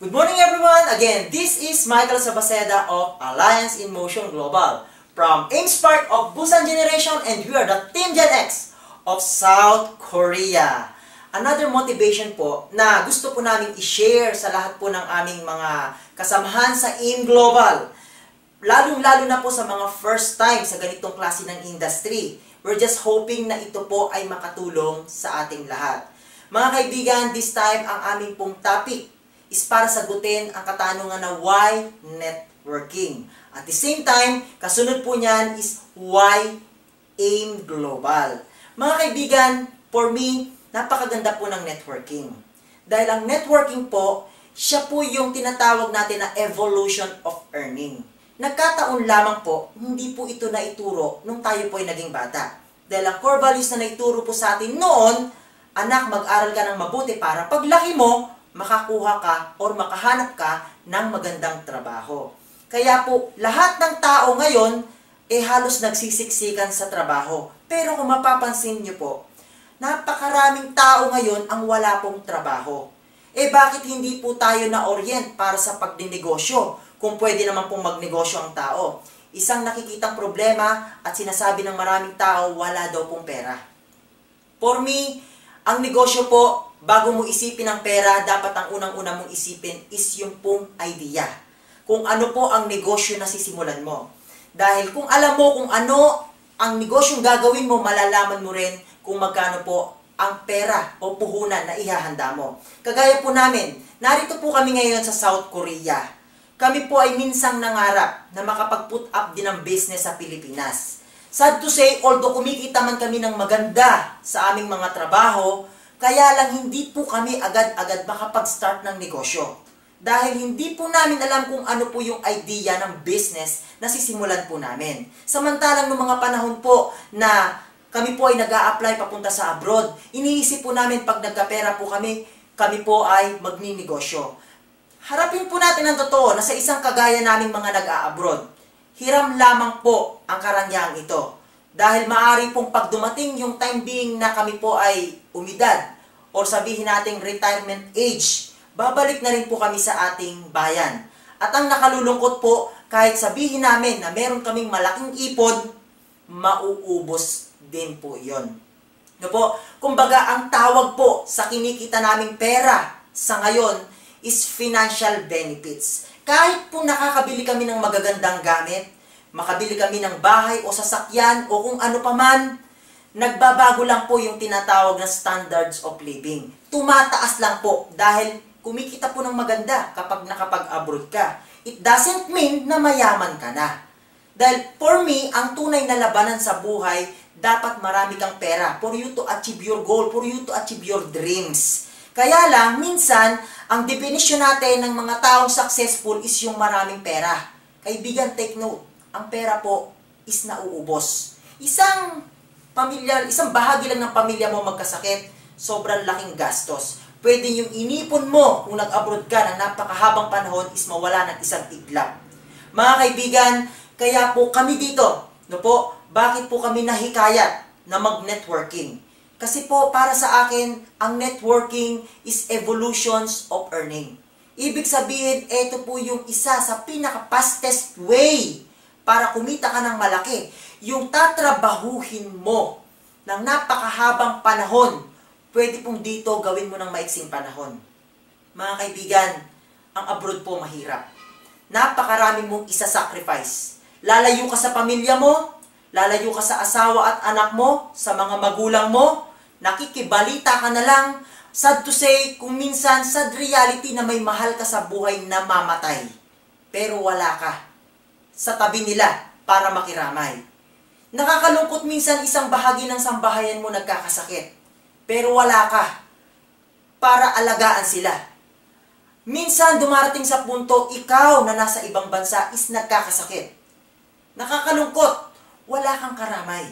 Good morning everyone! Again, this is Michael Sabaceda of Alliance in Motion Global from AIMSpark of Busan Generation, and we are the Team Gen X of South Korea. Another motivation po na gusto po namin i-share sa lahat po ng aming mga kasamahan sa AIM Global. Lalong-lalo na po sa mga first time sa ganitong klase ng industry. We're just hoping na ito po ay makatulong sa ating lahat. Mga kaibigan, this time ang aming pong topic is para sagutin ang katanungan na why networking. At the same time, kasunod po niyan is why AIM Global. Mga kaibigan, for me, napakaganda po ng networking. Dahil ang networking po, siya po yung tinatawag natin na evolution of earning. Nagkataon lamang po, hindi po ito naituro nung tayo po ay naging bata. Dahil ang core values na naituro po sa atin noon, anak, mag-aral ka ng mabuti para paglaki mo, makakuha ka or makahanap ka ng magandang trabaho. Kaya po, lahat ng tao ngayon, halos nagsisiksikan sa trabaho. Pero kung mapapansin niyo po, napakaraming tao ngayon ang wala pong trabaho. Bakit hindi po tayo na-orient para sa pagdinegosyo kung pwede naman pong magnegosyo ang tao? Isang nakikitang problema at sinasabi ng maraming tao, wala daw pong pera. For me, ang negosyo po, bago mo isipin ang pera, dapat ang unang-una mong isipin is yung pong idea. Kung ano po ang negosyo na sisimulan mo. Dahil kung alam mo kung ano ang negosyong gagawin mo, malalaman mo rin kung magkano po ang pera o puhunan na ihahanda mo. Kagaya po namin, narito po kami ngayon sa South Korea. Kami po ay minsang nangarap na makapag-put up din ng business sa Pilipinas. Sad to say, although kumikita man kami ng maganda sa aming mga trabaho, kaya lang hindi po kami agad-agad makapag-start ng negosyo. Dahil hindi po namin alam kung ano po yung idea ng business na sisimulan po namin. Samantalang noong mga panahon po na kami po ay nag-a-apply papunta sa abroad, iniisip po namin pag nagkapera po kami po ay magninegosyo. Harapin po natin ang totoo na sa isang kagaya naming mga nag-a-abroad, hiram lamang po ang karangyang ito. Dahil maari pong pag dumating yung time being na kami po ay umidad o sabihin nating retirement age, babalik na rin po kami sa ating bayan. At ang nakalulungkot po, kahit sabihin namin na meron kaming malaking ipon, mauubos din po yon. No po? Kumbaga, ang tawag po sa kinikita naming pera sa ngayon is financial benefits. Kahit po nakakabili kami ng magagandang gamit, makabili kami ng bahay o sasakyan o kung ano paman, nagbabago lang po yung tinatawag na standards of living. Tumataas lang po dahil kumikita po ng maganda kapag nakapag-abroad ka. It doesn't mean na mayaman ka na. Dahil for me, ang tunay na labanan sa buhay, dapat marami kang pera for you to achieve your goal, for you to achieve your dreams. Kaya lang, minsan, ang definition natin ng mga taong successful is yung maraming pera. Kaibigan, take note, ang pera po is nauubos. Isang bahagi lang ng pamilya mo magkasakit, sobrang laking gastos. Pwede yung inipon mo kung nag-abroad ka ng napakahabang panahon is mawala ng isang iglap. Mga kaibigan, kaya po kami dito, bakit po kami nahikayat na mag-networking? Kasi po, para sa akin, ang networking is evolutions of earning. Ibig sabihin, ito po yung isa sa pinaka-fastest way para kumita ka ng malaki. Yung tatrabahuhin mo ng napakahabang panahon, pwede pong dito gawin mo ng maiksing panahon. Mga kaibigan, ang abroad po mahirap. Napakarami mong isa-sacrifice. Lalayo ka sa pamilya mo, lalayo ka sa asawa at anak mo, sa mga magulang mo, nakikibalita ka na lang. Sad to say, kung minsan, sad reality na may mahal ka sa buhay na mamatay. Pero wala ka sa tabi nila para makiramay. Nakakalungkot minsan isang bahagi ng sambahayan mo nagkakasakit. Pero wala ka para alagaan sila. Minsan dumarating sa punto, ikaw na nasa ibang bansa is nagkakasakit. Nakakalungkot, wala kang karamay.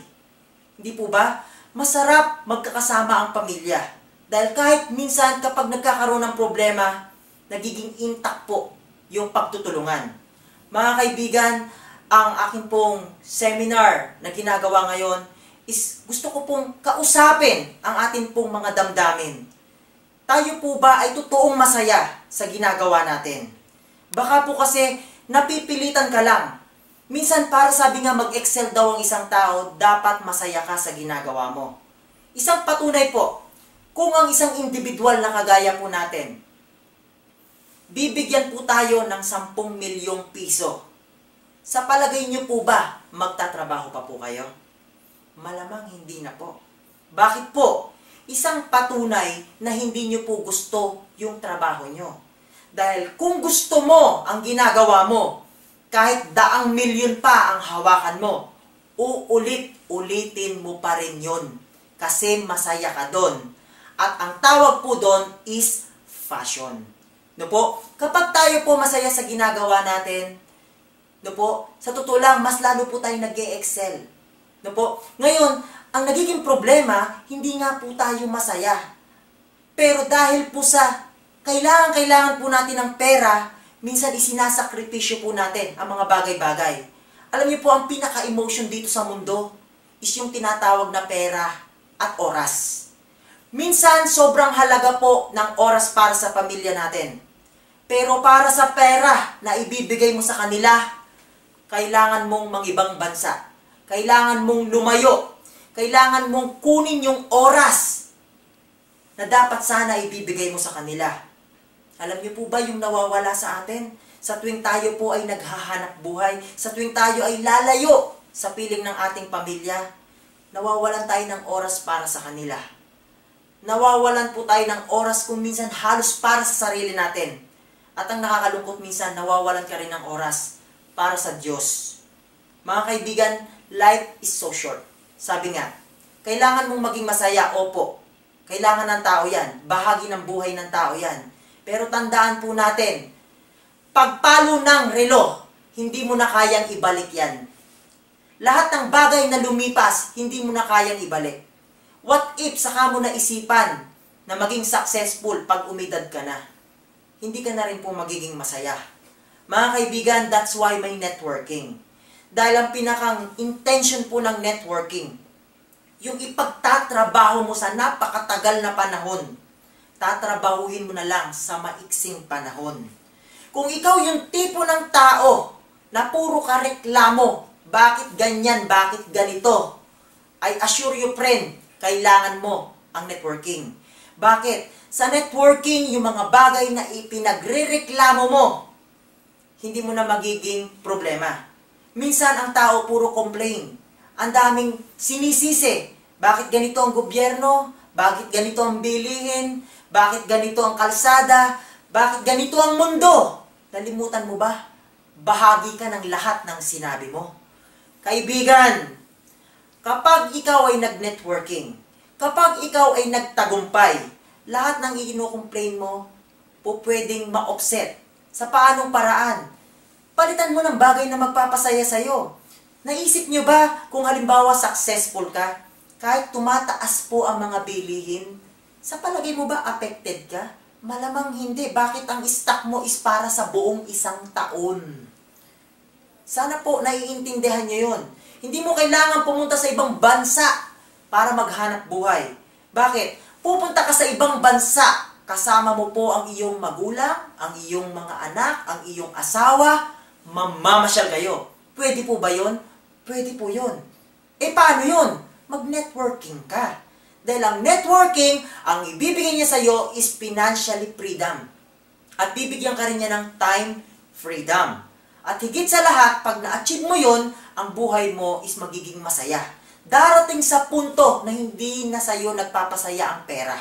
Hindi po ba? Masarap magkakasama ang pamilya. Dahil kahit minsan kapag nagkakaroon ng problema, nagiging intact po yung pagtutulungan. Mga kaibigan, ang aking pong seminar na ginagawa ngayon is gusto ko pong kausapin ang ating pong mga damdamin. Tayo po ba ay totoong masaya sa ginagawa natin? Baka po kasi napipilitan ka lang. Minsan para sabi nga mag-excel daw ang isang tao, dapat masaya ka sa ginagawa mo. Isang patunay po, kung ang isang individual na kagaya po natin, bibigyan po tayo ng 10 milyong piso. Sa palagay niyo po ba, magtatrabaho pa po kayo? Malamang hindi na po. Bakit po? Isang patunay na hindi niyo po gusto yung trabaho niyo. Dahil kung gusto mo ang ginagawa mo, kahit 100 milyon pa ang hawakan mo, uulit-ulitin mo pa rin yun. Kasi masaya ka doon. At ang tawag po doon is passion. No po? Kapag tayo po masaya sa ginagawa natin, no po, sa totoo lang, mas lalo po tayo nag-e-excel. No po? Ngayon, ang nagiging problema, hindi nga po tayo masaya. Pero dahil po sa kailangan po natin ng pera, minsan isinasakripisyo po natin ang mga bagay-bagay. Alam niyo po, ang pinaka-emotion dito sa mundo is yung tinatawag na pera at oras. Minsan, sobrang halaga po ng oras para sa pamilya natin. Pero para sa pera na ibibigay mo sa kanila, kailangan mong mangibang bansa. Kailangan mong lumayo. Kailangan mong kunin yung oras na dapat sana ibibigay mo sa kanila. Alam niyo po ba yung nawawala sa atin? Sa tuwing tayo po ay naghahanap buhay, sa tuwing tayo ay lalayo sa piling ng ating pamilya, nawawalan tayo ng oras para sa kanila. Nawawalan po tayo ng oras kung minsan halos para sa sarili natin. At ang nakakalungkot minsan, nawawalan ka rin ng oras para sa Diyos. Mga kaibigan, life is so short. Sabi nga, kailangan mong maging masaya, opo. Kailangan ng tao yan. Bahagi ng buhay ng tao yan. Pero tandaan po natin, pagpalo ng relo, hindi mo na kayang ibalik yan. Lahat ng bagay na lumipas, hindi mo na kayang ibalik. What if saka mo na isipan na maging successful pag umidad ka na? Hindi ka na rin po magiging masaya. Mga kaibigan, that's why may networking. Dahil ang pinakang intention po ng networking, yung ipagtatrabaho mo sa napakatagal na panahon, tatrabahuhin mo na lang sa maiksing panahon. Kung ikaw yung tipo ng tao na puro ka reklamo, bakit ganyan, bakit ganito, I assure you friend, kailangan mo ang networking. Bakit? Sa networking, yung mga bagay na ipinagrereklamo mo, hindi mo na magiging problema. Minsan, ang tao puro complain. Ang daming sinisisi. Bakit ganito ang gobyerno? Bakit ganito ang bilihin? Bakit ganito ang kalsada? Bakit ganito ang mundo? Nalimutan mo ba? Bahagi ka ng lahat ng sinabi mo. Kaibigan, kapag ikaw ay nag-networking, kapag ikaw ay nagtagumpay, lahat ng i-complain mo, po pwedeng ma-offset. Sa paanong paraan? Palitan mo ng bagay na magpapasaya sa'yo. Naisip nyo ba kung halimbawa successful ka, kahit tumataas po ang mga bilihin, sa palagay mo ba affected ka? Malamang hindi. Bakit ang stock mo is para sa buong isang taon? Sana po naiintindihan nyo yun. Hindi mo kailangan pumunta sa ibang bansa para maghanap buhay. Bakit? Pupunta ka sa ibang bansa, kasama mo po ang iyong magulang, ang iyong mga anak, ang iyong asawa, mamamasyal kayo. Pwede po ba yun? Pwede po yun. Eh paano yun? Mag-networking ka. Dahil ang networking, ang ibibigay niya sa'yo is financially freedom. At bibigyan ka rin niya ng time freedom. At higit sa lahat, pag na-achieve mo yun, ang buhay mo is magiging masaya. Darating sa punto na hindi na sa'yo nagpapasaya ang pera.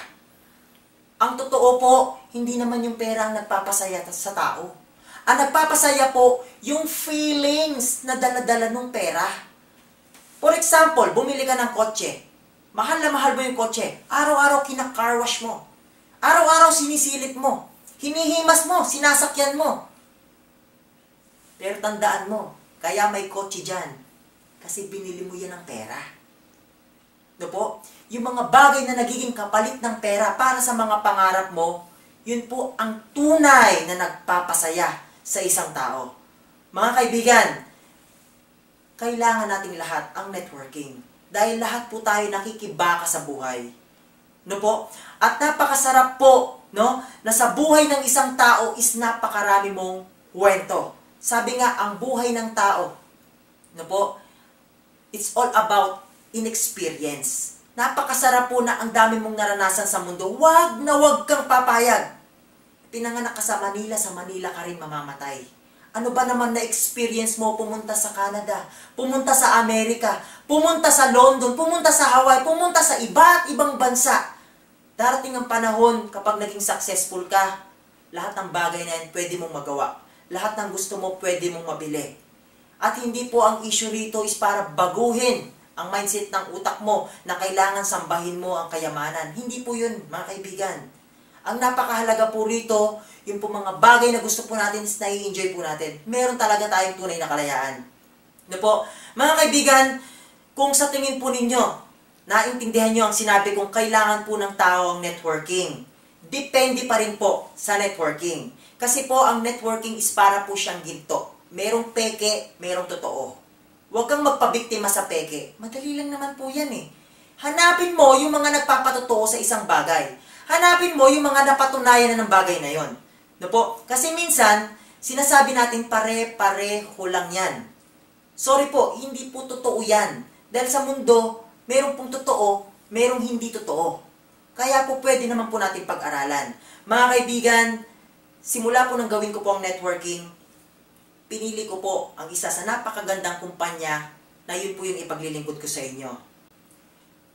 Ang totoo po, hindi naman yung pera ang nagpapasaya sa tao. Ang nagpapasaya po, yung feelings na dala-dala ng pera. For example, bumili ka ng kotse. Mahal na mahal mo yung kotse. Araw-araw kina-car wash mo. Araw-araw sinisilip mo. Hinihimas mo, sinasakyan mo. Pero tandaan mo, kaya may kotse dyan. Kasi binili mo yan ng pera. No po? Yung mga bagay na nagiging kapalit ng pera para sa mga pangarap mo, yun po ang tunay na nagpapasaya sa isang tao. Mga kaibigan, kailangan nating lahat ang networking. Dahil lahat po tayo nakikibaka sa buhay. No po? At napakasarap po no? Na sa buhay ng isang tao is napakarami mong kwento. Sabi nga, ang buhay ng tao, no po, it's all about inexperience. Napakasarap po na ang dami mong naranasan sa mundo. Wag na wag kang papayag. Pinanganak ka sa Manila ka rin mamamatay. Ano ba naman na-experience mo pumunta sa Canada, pumunta sa Amerika, pumunta sa London, pumunta sa Hawaii, pumunta sa iba't ibang bansa? Darating ang panahon kapag naging successful ka, lahat ng bagay na yan pwede mong magawa. Lahat ng gusto mo pwede mong mabili. At hindi po ang issue rito is para baguhin ang mindset ng utak mo na kailangan sambahin mo ang kayamanan. Hindi po yun, mga kaibigan. Ang napakahalaga po rito, yung po mga bagay na gusto po natin is nai-enjoy po natin. Meron talaga tayong tunay na kalayaan. No po, mga kaibigan, kung sa tingin po ninyo, naintindihan nyo ang sinabi kong kailangan po ng tao ang networking. Depende pa rin po sa networking. Kasi po ang networking is para po siyang ginto. Merong peke, merong totoo. Huwag kang magpabiktima sa peke. Madali lang naman po yan eh. Hanapin mo yung mga nagpapatotoo sa isang bagay. Hanapin mo yung mga napatunayan na ng bagay na yon. No po? Kasi minsan, sinasabi natin pare-pareho lang yan. Sorry po, hindi po totoo yan. Dahil sa mundo, meron pong totoo, merong hindi totoo. Kaya po pwede naman po natin pag-aralan. Mga kaibigan, simula po nang gawin ko po ang networking, pinili ko po ang isa sa napakagandang kumpanya na yun po yung ipaglilingkod ko sa inyo.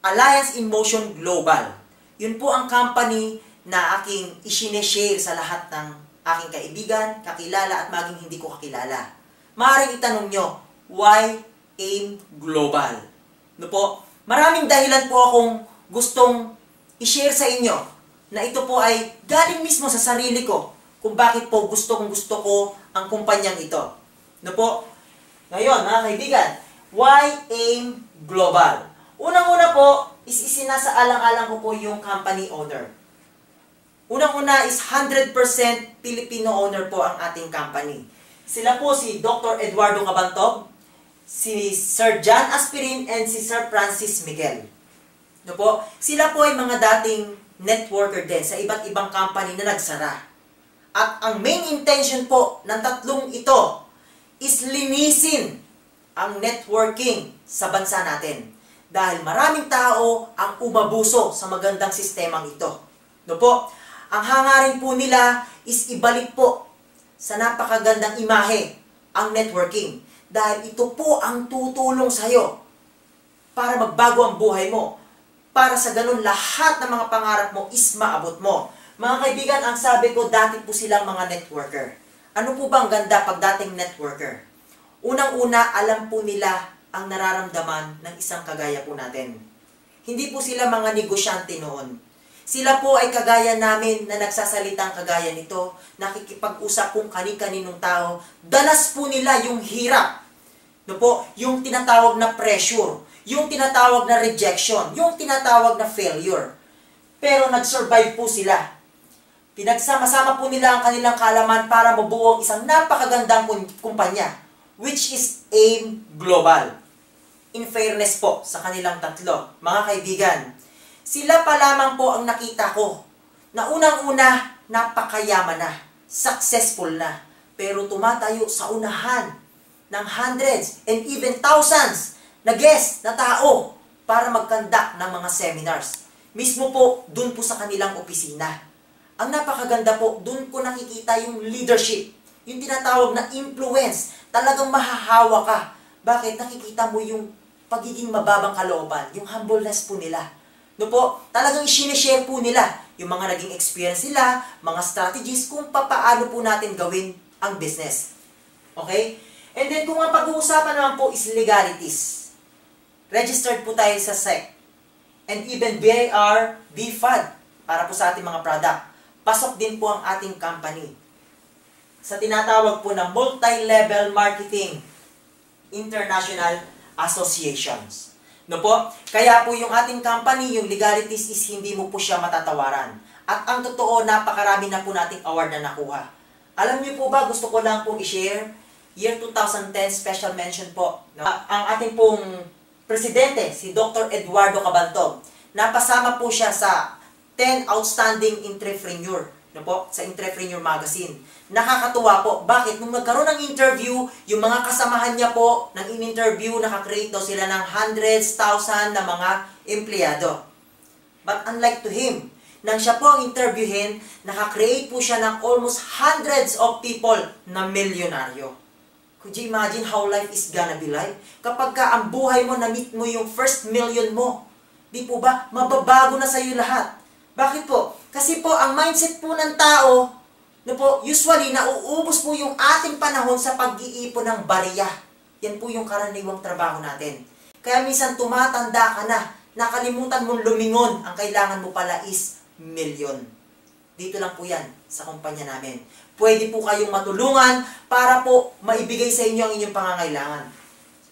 Alliance in Motion Global. Yun po ang company na aking isineshare sa lahat ng aking kaibigan, kakilala at maging hindi ko kakilala. Maaaring itanong nyo, why AIM Global? No po, maraming dahilan po akong gustong i-share sa inyo na ito po ay galing mismo sa sarili ko kung bakit po gusto ko ang kumpanyang ito. No po, ngayon mga kaibigan, why AIM Global? Unang-una po, is isinasaalang-alang ko po yung company owner. Unang-una is 100% Filipino owner po ang ating company. Sila po si Dr. Eduardo Cabantog, si Sir John Aspirin, and si Sir Francis Miguel. No po? Sila po ay mga dating networker din sa iba't ibang company na nagsara. At ang main intention po ng tatlong ito is linisin ang networking sa bansa natin. Dahil maraming tao ang umabuso sa magandang sistemang ito. No po? Ang hangarin po nila is ibalik po sa napakagandang imahe ang networking. Dahil ito po ang tutulong sa iyo para magbago ang buhay mo. Para sa ganun lahat ng mga pangarap mo is maabot mo. Mga kaibigan, ang sabi ko, dati po silang mga networker. Ano po ba ang ganda pag dating networker? Unang-una, alam po nila ang nararamdaman ng isang kagaya po natin. Hindi po sila mga negosyante noon. Sila po ay kagaya namin na nagsasalitang kagaya nito, nakikipag-usap kung kani-kaninong tao. Dalas po nila yung hirap. No po, yung tinatawag na pressure, yung tinatawag na rejection, yung tinatawag na failure. Pero nag-survive po sila. Pinagsama-sama po nila ang kanilang kaalaman para mabuo ang isang napakagandang kumpanya, which is AIM Global. In fairness po sa kanilang tatlo, mga kaibigan, sila pa lamang po ang nakita ko na unang-una, napakayaman na, successful na, pero tumatayo sa unahan ng hundreds and even thousands na guests na tao para mag-conduct ng mga seminars. Mismo po, dun po sa kanilang opisina. Ang napakaganda po, dun ko nakikita yung leadership, yung tinatawag na influence. Talagang mahahawa ka. Bakit? Nakikita mo yung pagiging mababang kalooban, yung humbleness po nila. No po, talagang sinishare po nila yung mga naging experience nila, mga strategies kung paano po natin gawin ang business. Okay? And then kung ang pag-uusapan naman po is legalities. Registered po tayo sa SEC. And even BIR, BFAD, para po sa ating mga product. Pasok din po ang ating company sa tinatawag po na Multi-Level Marketing International Associations. No po? Kaya po yung ating company, yung legalities is hindi mo po siya matatawaran. At ang totoo, napakarami na po nating award na nakuha. Alam niyo po ba, gusto ko lang pong i-share, year 2010, special mention po. No? Ang ating pong presidente, si Dr. Eduardo Cabantog, napasama po siya sa 10 Outstanding Entrepreneur, no po, sa Entrepreneur Magazine. Nakakatuwa po. Bakit? Nung nagkaroon ng interview, yung mga kasamahan niya po ng in-interview, nakakreate daw sila ng hundreds, thousand na mga empleyado. But unlike to him, nang siya po ang interviewin, nakakreate po siya ng almost hundreds of people na milyonaryo. Could you imagine how life is gonna be like? Kapag ka ang buhay mo, na-meet mo yung first million mo, di po ba, mababago na sa'yo lahat. Bakit po? Kasi po, ang mindset po ng tao, no po, usually, nauubos po yung ating panahon sa pag-iipon ng bariya. Yan po yung karaniwang trabaho natin. Kaya minsan tumatanda ka na, nakalimutan mong lumingon, ang kailangan mo pala is milyon. Dito lang po yan, sa kumpanya namin. Pwede po kayong matulungan para po maibigay sa inyo ang inyong pangangailangan.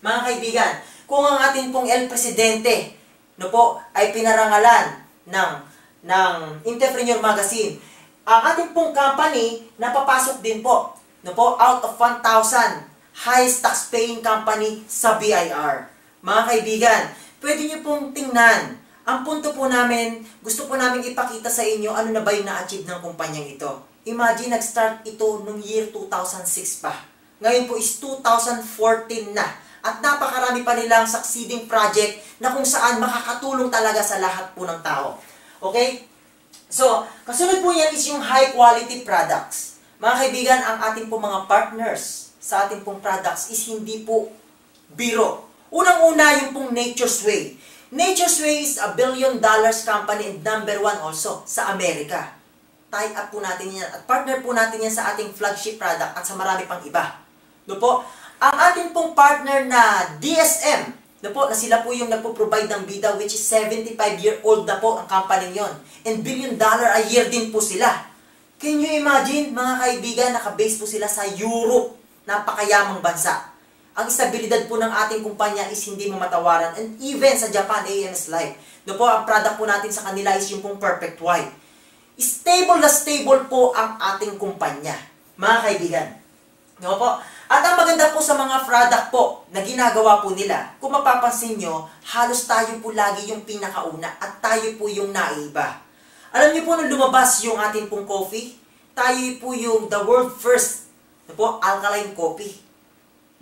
Mga kaibigan, kung ang ating pong El Presidente, no po, ay pinarangalan ng Entrepreneur Magazine, ang ating pong company, napapasok din po, no po, out of 1,000 highest tax-paying company sa BIR. Mga kaibigan, pwede nyo pong tingnan. Ang punto po namin, gusto po namin ipakita sa inyo ano na ba yung na-achieve ng kumpanyang ito. Imagine, nag-start ito noong year 2006 pa. Ngayon po is 2014 na. At napakarami pa nilang succeeding project na kung saan makakatulong talaga sa lahat po ng tao. Okay? So, kasunod po yan is yung high quality products. Mga kaibigan, ang ating po mga partners sa ating pong products is hindi po biro. Unang-una yung pong Nature's Way. Nature's Way is $1 billion company and #1 also sa Amerika. Tie up po natin yan at partner po natin yan sa ating flagship product at sa marami pang iba. No po? Ang ating pong partner na DSM, no po, na sila po yung nagpo-provide ng bida, which is 75-year-old na po ang company yon. And $1 billion a year din po sila. Can you imagine, mga kaibigan, naka-base po sila sa Europe, napakayamang bansa. Ang estabilidad po ng ating kumpanya is hindi mo matawaran. And even sa Japan, AMS Life, no po, ang product po natin sa kanila is yung pong Perfect White. Stable na stable po ang ating kumpanya, mga kaibigan. No po? At ang maganda po sa mga product po na ginagawa po nila, kung mapapansin nyo, halos tayo po lagi yung pinakauna at tayo po yung naiba. Alam niyo po nung lumabas yung ating pong coffee, tayo po yung the world first, no po, alkaline coffee.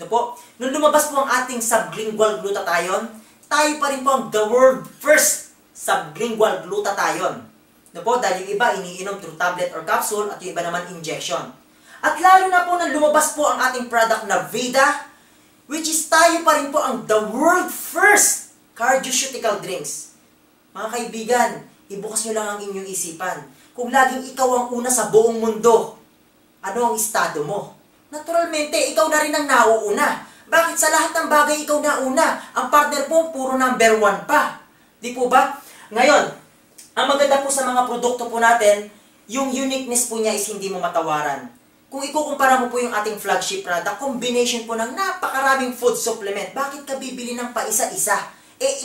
No po? Nung lumabas po ang ating sublingual glutathione, tayo pa rin po ang the world first sublingual glutathione. No po? Dahil yung iba iniinom through tablet or capsule at yung iba naman injection. At lalo na po nang lumabas po ang ating product na Vida, which is tayo pa rin po ang the world first cardioceutical drinks. Mga kaibigan, ibukas nyo lang ang inyong isipan. Kung laging ikaw ang una sa buong mundo, ano ang estado mo? Naturalmente, ikaw na rin ang nauuna. Bakit sa lahat ng bagay ikaw nauna? Ang partner po, puro #1 pa. Di po ba? Ngayon, ang maganda po sa mga produkto po natin, yung uniqueness po niya is hindi mo matawaran. Kung ikukumpara mo po yung ating flagship product, combination po ng napakaraming food supplement, bakit ka bibili ng paisa-isa?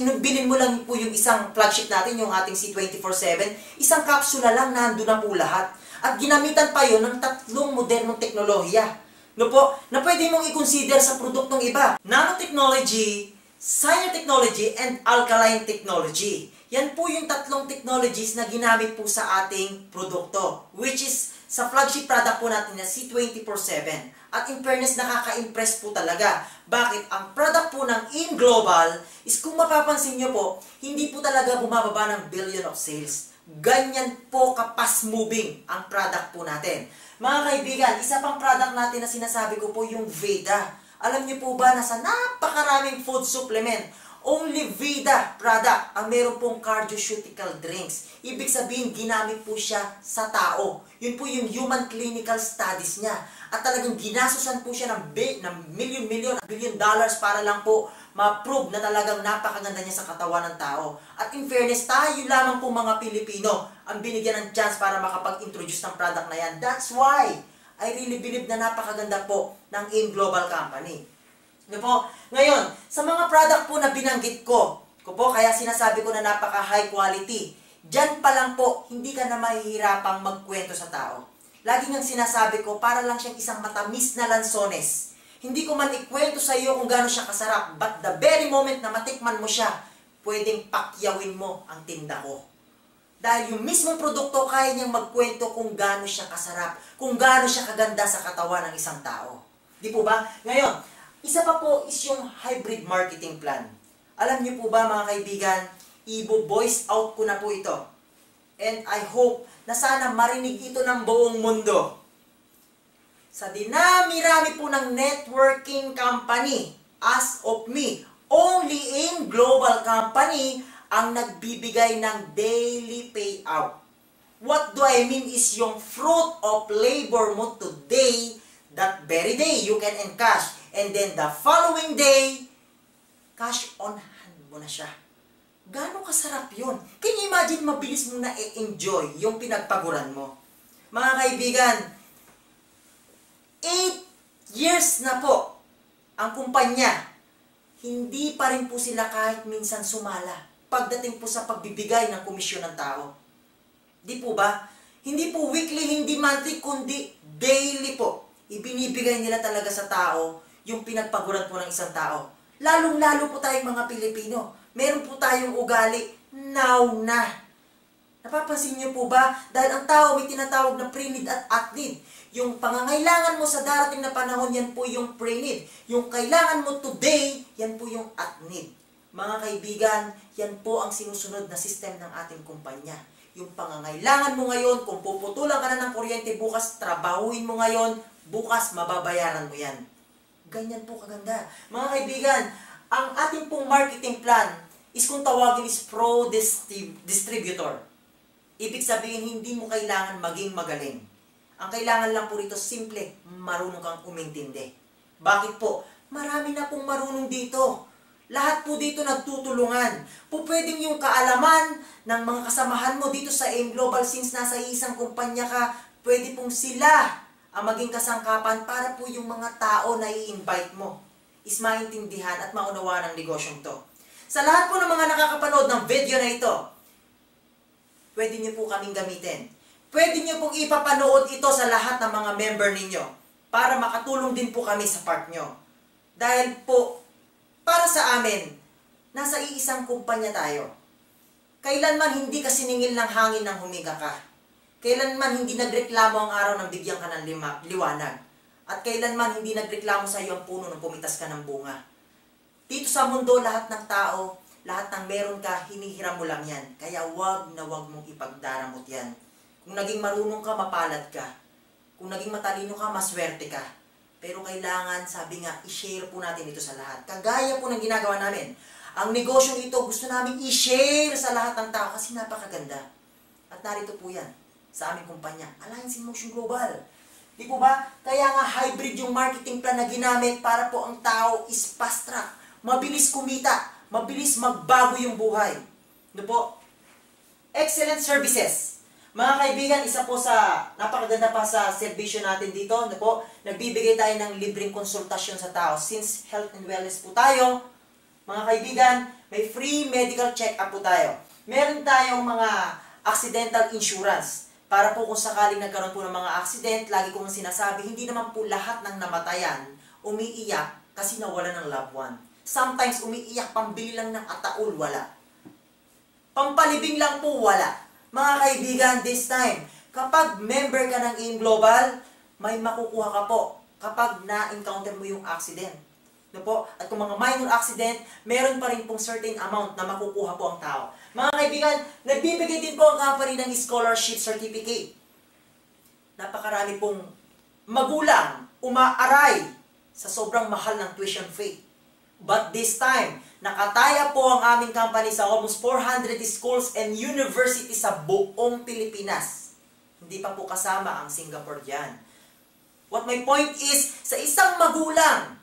Inubilin mo lang po yung isang flagship natin, yung ating C24/7, isang kapsula lang, nandun na po lahat. At ginamitan pa yun ng 3 modernong teknolohiya. No po, na pwede mong i-consider sa produktong iba. Nanotechnology, Science Technology, and Alkaline Technology. Yan po yung 3 technologies na ginamit po sa ating produkto, which is sa flagship product po natin na C24/7. At in fairness, nakaka-impress po talaga. Bakit? Ang product po ng In Global is, kung mapapansin nyo po, hindi po talaga bumababa ng billion of sales. Ganyan po ka-fast moving ang product po natin. Mga kaibigan, isa pang product natin na sinasabi ko po yung Veda. Alam niyo po ba na sa napakaraming food supplement, only Vida product ang meron pong cardioceutical drinks. Ibig sabihin, ginamit po siya sa tao. Yun po yung human clinical studies niya. At talagang ginasusan po siya ng million dollars para lang po ma-prove na talagang napakaganda niya sa katawan ng tao. At in fairness, tayo lamang po mga Pilipino ang binigyan ng chance para makapag-introduce ng product na yan. That's why I really believe na napakaganda po ng AIM Global Company. No po? Ngayon, sa mga product po na binanggit ko po, kaya sinasabi ko na napaka-high quality, dyan pa lang po, hindi ka na mahihirapang magkwento sa tao. Lagi ngang sinasabi ko, para lang siyang isang matamis na lansones. Hindi ko man ikwento sa iyo kung gaano siya kasarap, but the very moment na matikman mo siya, pwedeng pakyawin mo ang tinda ko. Dahil yung mismong produkto kaya niyang magkwento kung gaano siya kasarap, kung gaano siya kaganda sa katawan ng isang tao. Di po ba? Ngayon, isa pa po is yung hybrid marketing plan. Alam niyo po ba mga kaibigan, i-voice out ko na po ito. And I hope na sana marinig ito ng buong mundo. Sa dinami-rami po ng networking company, as of me, only in global company ang nagbibigay ng daily payout. What do I mean is yung fruit of labor mo today, that very day you can encash. And then the following day, cash on hand mo na siya. Gano'ng kasarap yun? Can you imagine mabilis mo na i-enjoy yung pinagpaguran mo? Mga kaibigan, 8 years na po ang kumpanya. Hindi pa rin po sila kahit minsan sumala pagdating po sa pagbibigay ng komisyon ng tao. Di po ba? Hindi po weekly, hindi monthly, kundi daily po. Ibinibigay nila talaga sa tao yung pinagpaguran po ng isang tao. Lalong-lalo po tayong mga Pilipino. Meron po tayong ugali, now na. Napapansin niyo po ba? Dahil ang tao may tinatawag na pre-need at at-need. Yung pangangailangan mo sa darating na panahon, yan po yung pre-need. Yung kailangan mo today, yan po yung at-need. Mga kaibigan, yan po ang sinusunod na system ng ating kumpanya. Yung pangangailangan mo ngayon, kung puputulan ka na ng kuryente bukas, trabahuin mo ngayon, bukas mababayaran mo yan. Ganyan po kaganda. Mga kaibigan, ang ating pong marketing plan is kung tawagin is pro-distributor. Ibig sabihin, hindi mo kailangan maging magaling. Ang kailangan lang po rito, simple, marunong kang umintindi. Bakit po? Marami na pong marunong dito. Lahat po dito nagtutulungan. Po pwedeng yung kaalaman ng mga kasamahan mo dito sa AIM Global, since nasa isang kumpanya ka, pwede pong sila ang maging kasangkapan para po yung mga tao na i-invite mo is maintindihan at maunawaan ang negosyong to. Sa lahat po ng mga nakakapanood ng video na ito, pwede nyo po kaming gamitin. Pwede nyo pong ipapanood ito sa lahat ng mga member ninyo para makatulong din po kami sa part nyo. Dahil po, para sa amin, nasa iisang kumpanya tayo. Kailanman hindi ka siningil ng hangin nang humiga ka. Kailanman hindi nagreklamo ang araw nang bigyan ka ng liwanag. At kailanman hindi nagreklamo sa iyo ang puno nang pumitas ka ng bunga. Dito sa mundo, lahat ng tao, lahat ng meron ka, hinihiram mo lang yan. Kaya wag na wag mong ipagdaramot yan. Kung naging marunong ka, mapalad ka. Kung naging matalino ka, maswerte ka. Pero kailangan, sabi nga, i-share po natin ito sa lahat. Kagaya po ng ginagawa namin. Ang negosyong ito, gusto namin i-share sa lahat ng tao kasi napakaganda. At narito po yan sa aming kumpanya, Alliance in Motion Global. Di po ba? Kaya nga hybrid yung marketing plan na ginamit para po ang tao is fast track. Mabilis kumita, mabilis magbago yung buhay. Ano po? Excellent services. Mga kaibigan, isa po sa napakaganda pa sa serbisyo natin dito, ano po? Nagbibigay tayo ng libreng konsultasyon sa tao. Since health and wellness po tayo, mga kaibigan, may free medical check-up po tayo. Meron tayong mga accidental insurance. Para po kung sakaling nagkaroon po ng mga accident, lagi kong sinasabi, hindi naman po lahat ng namatayan umiiyak kasi nawala ng loved one. Sometimes umiiyak, pambili lang ng ataul, wala. Pampalibing lang po, wala. Mga kaibigan, this time, kapag member ka ng AIM Global, may makukuha ka po kapag na-encounter mo yung accident. No po? At kung mga minor accident, meron pa rin pong certain amount na makukuha po ang tao. Mga kaibigan, nagbibigay din po ang company ng scholarship certificate. Napakarami pong magulang umaaray sa sobrang mahal ng tuition fee. But this time, nakataya po ang aming company sa almost 400 schools and universities sa buong Pilipinas. Hindi pa po kasama ang Singapore dyan. What my point is, sa isang magulang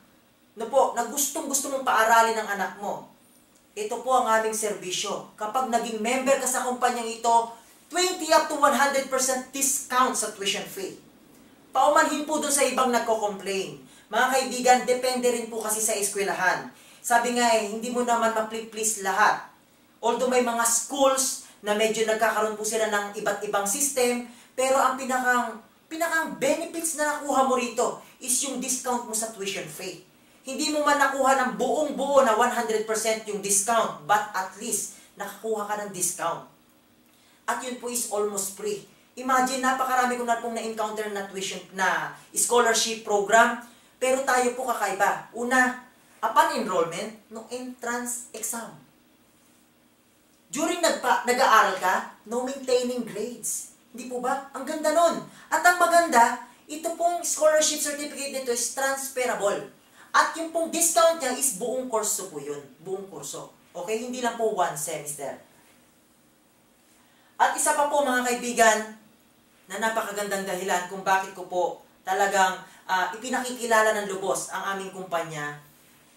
na gustong-gusto mong paaralin ng anak mo, ito po ang aming serbisyo. Kapag naging member ka sa kumpanyang ito, 20 up to 100% discount sa tuition fee. Paumanhin po dun sa ibang nagko-complain. Mga kaibigan, depende rin po kasi sa eskwelahan. Sabi nga hindi mo naman ma-please lahat. Although may mga schools na medyo nagkakaroon po sila ng iba't ibang system, pero ang pinakang benefits na nakuha mo rito is yung discount mo sa tuition fee. Hindi mo man nakuha ng buong-buo na 100% yung discount, but at least nakakuha ka ng discount. At yun po is almost free. Imagine, napakarami ko na pong na-encounter na tuition na scholarship program, pero tayo po kakaiba. Una, upon enrollment, no entrance exam. During nag-aaral ka, no maintaining grades. Hindi po ba? Ang ganda nun. At ang maganda, ito pong scholarship certificate nito is transferable. At yung pong discount niya is buong kurso po yun. Buong kurso. Okay? Hindi lang po one semester. At isa pa po mga kaibigan, na napakagandang dahilan kung bakit ko po talagang ipinakikilala ng lubos ang aming kumpanya,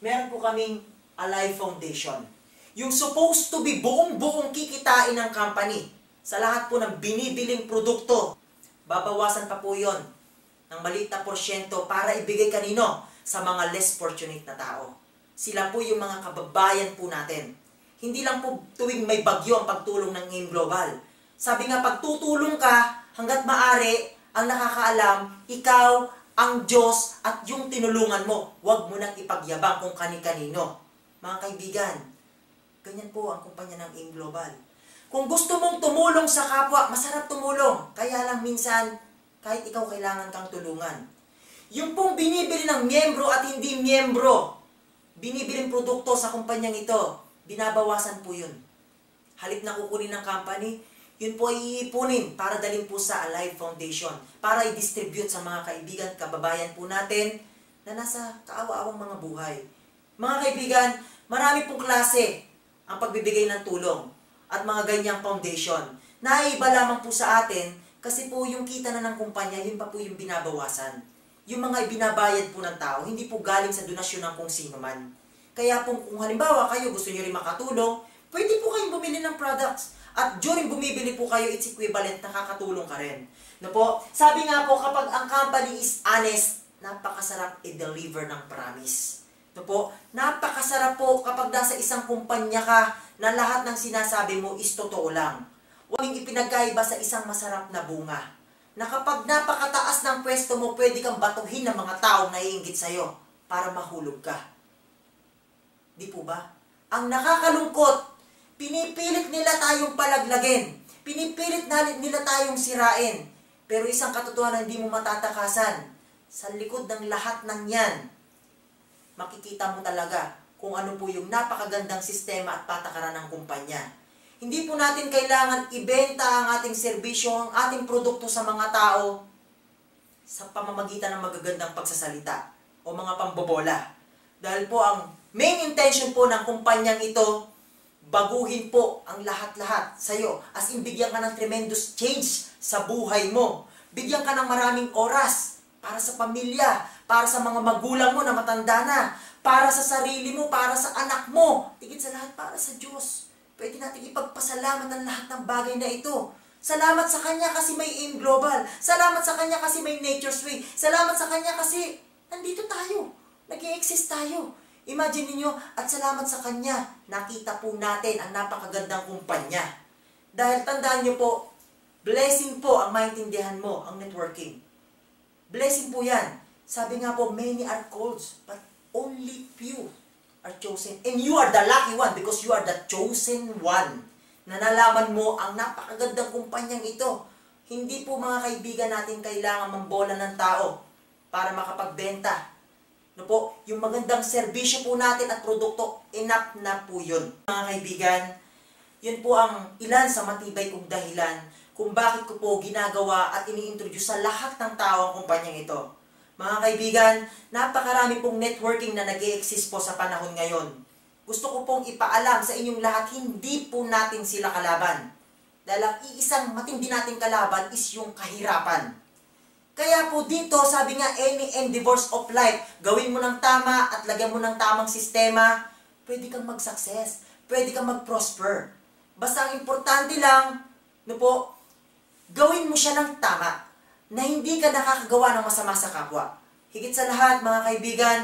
meron po kaming Alive Foundation. Yung supposed to be buong-buong kikitain ng company sa lahat po ng binibiling produkto, babawasan pa po yon ng maliit na porsyento para ibigay kanino sa mga less fortunate na tao. Sila po yung mga kababayan po natin. Hindi lang po tuwing may bagyo ang pagtulong ng AIM Global. Sabi nga, pagtutulong ka, hanggat maaari, ang nakakaalam, ikaw, ang Diyos, at yung tinulungan mo. Huwag mo nang ipagyabang kung kani-kanino. Mga kaibigan, ganyan po ang kumpanya ng AIM Global. Kung gusto mong tumulong sa kapwa, masarap tumulong. Kaya lang minsan, kahit ikaw kailangan kang tulungan. Yung pong binibili ng miyembro at hindi miyembro, binibiling produkto sa kumpanyang ito, binabawasan po yun. Halip na kukunin ng company, yun po ay iipunin para dalhin po sa Alive Foundation, para i-distribute sa mga kaibigan, kababayan po natin na nasa kaawa-awang mga buhay. Mga kaibigan, marami pong klase ang pagbibigay ng tulong at mga ganyang foundation. Naiiba lamang po sa atin kasi po yung kita na ng kumpanya, yun pa po yung binabawasan. Yung mga ibinabayad po ng tao, hindi po galing sa donasyon ng kung sino man. Kaya po kung halimbawa kayo gusto nyo rin makatulong, pwede po kayong bumili ng products. At during bumibili po kayo, it's equivalent, nakakatulong ka rin. No po? Sabi nga po, kapag ang company is honest, napakasarap i-deliver ng promise. No po? Napakasarap po kapag nasa isang kumpanya ka na lahat ng sinasabi mo is totoo lang. Huwag ipinagkaiba sa isang masarap na bunga. Na kapag napakataas ng pwesto mo, pwede kang batuhin ng mga taong naiinggit sa'yo para mahulog ka. Di po ba? Ang nakakalungkot, pinipilit nila tayong palaglagin. Pinipilit nila tayong sirain. Pero isang katotohanan hindi mo matatakasan. Sa likod ng lahat ng yan, makikita mo talaga kung ano po yung napakagandang sistema at patakaran ng kumpanya. Hindi po natin kailangan ibenta ang ating serbisyo, ang ating produkto sa mga tao sa pamamagitan ng magagandang pagsasalita o mga pambobola. Dahil po ang main intention po ng kumpanyang ito, baguhin po ang lahat-lahat sa'yo. As in, bigyan ka ng tremendous change sa buhay mo. Bigyan ka ng maraming oras para sa pamilya, para sa mga magulang mo na matanda na, para sa sarili mo, para sa anak mo. Tigit sa lahat, para sa Diyos. Pwede natin ipagpasalamat ang lahat ng bagay na ito. Salamat sa Kanya kasi may AIM Global. Salamat sa Kanya kasi may Nature's Way. Salamat sa Kanya kasi nandito tayo. Nag-i-exist tayo. Imagine niyo at salamat sa Kanya, nakita po natin ang napakagandang kumpanya. Dahil tandaan niyo po, blessing po ang maintindihan mo, ang networking. Blessing po yan. Sabi nga po, many are called, but only few are chosen. And you are the lucky one because you are the chosen one. Na nalaman mo ang napakagandang kumpanyang ito. Hindi po mga kaibigan natin kailangan mambola ng tao para makapagbenta. No po, yung magandang serbisyo po natin at produkto, enough na po yun. Mga kaibigan, yun po ang ilan sa matibay kong dahilan kung bakit ko po ginagawa at ini-introduce sa lahat ng tao ang kumpanyang ito. Mga kaibigan, napakarami pong networking na nag-e-exist po sa panahon ngayon. Gusto ko pong ipaalam sa inyong lahat, hindi po natin sila kalaban. Dahil ang iisang matindi nating kalaban is yung kahirapan. Kaya po dito, sabi nga, any endeavors of life, gawin mo ng tama at lagyan mo ng tamang sistema, pwede kang mag-success, pwede kang mag-prosper. Basta ang importante lang, no po, gawin mo siya ng tama, na hindi ka nakakagawa ng masama sa kapwa. Higit sa lahat, mga kaibigan,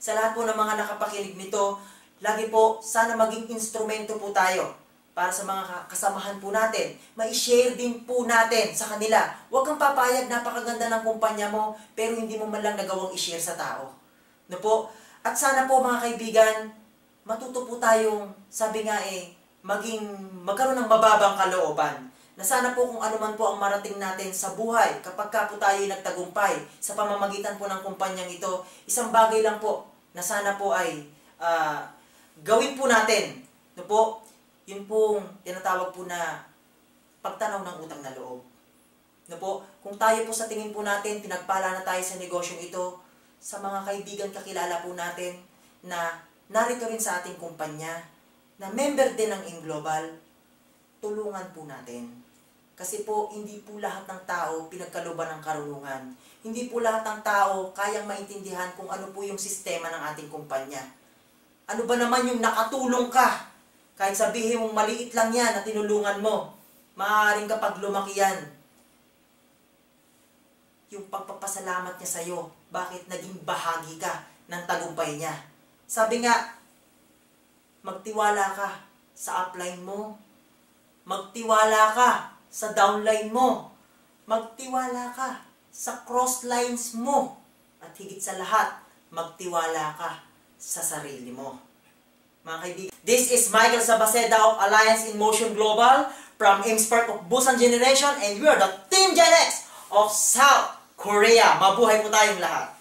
sa lahat po ng mga nakapakinig nito, lagi po, sana maging instrumento po tayo para sa mga kasamahan po natin. Mai-share din po natin sa kanila. Huwag kang papayag, napakaganda ng kumpanya mo, pero hindi mo man lang nagawang i-share sa tao. No po? At sana po mga kaibigan, matuto po tayong, sabi nga magkaroon ng mababang kalooban. Na sana po kung ano man po ang marating natin sa buhay, kapag ka po tayo nagtagumpay sa pamamagitan po ng kumpanyang ito, isang bagay lang po na sana po ay gawin po natin. No po, yun pong tinatawag po na pagtanaw ng utang na loob. No po, kung tayo po sa tingin po natin, pinagpala na tayo sa negosyong ito, sa mga kaibigan kakilala po natin na narito rin sa ating kumpanya, na member din ng InGlobal, tulungan po natin. Kasi po, hindi po lahat ng tao pinagkaluban ng karunungan. Hindi po lahat ng tao kayang maintindihan kung ano po yung sistema ng ating kumpanya. Ano ba naman yung nakatulong ka? Kahit sabihin mong maliit lang yan na tinulungan mo, maaaring kapag lumaki yan, yung pagpapasalamat niya sa'yo, bakit naging bahagi ka ng tagumpay niya. Sabi nga, magtiwala ka sa upline mo. Magtiwala ka sa downline mo. Magtiwala ka sa crosslines mo. At higit sa lahat, magtiwala ka sa sarili mo. Mga kaibigan, this is Michael Sabaceda of Alliance in Motion Global from InSpark of Busan Generation, and we are the Team Gen X of South Korea. Mabuhay po tayong lahat.